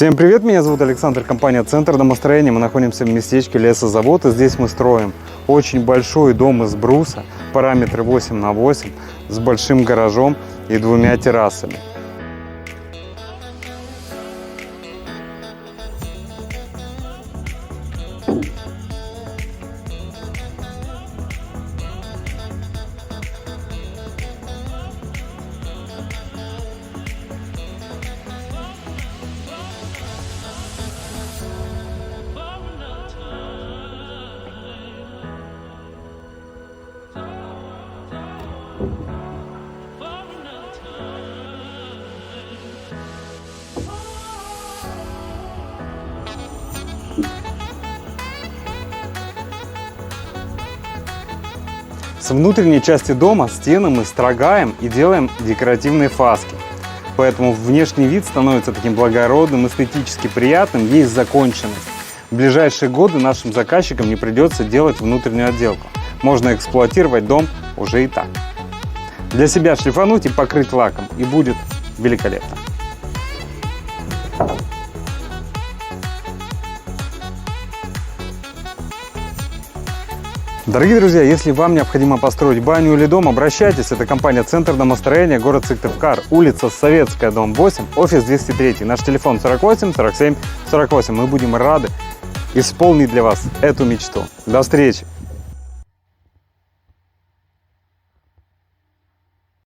Всем привет, меня зовут Александр, компания «Центр домостроения». Мы находимся в местечке Лесозавод, и здесь мы строим очень большой дом из бруса, параметры 8 на 8, с большим гаражом и 2 террасами. С внутренней части дома стены мы строгаем и делаем декоративные фаски. Поэтому внешний вид становится таким благородным, эстетически приятным, есть законченность. В ближайшие годы нашим заказчикам не придется делать внутреннюю отделку. Можно эксплуатировать дом уже и так. Для себя шлифануть и покрыть лаком, и будет великолепно. Дорогие друзья, если вам необходимо построить баню или дом, обращайтесь. Это компания «Центр домостроения», город Сыктывкар, улица Советская, дом 8, офис 203. Наш телефон 48 47 48. Мы будем рады исполнить для вас эту мечту. До встречи!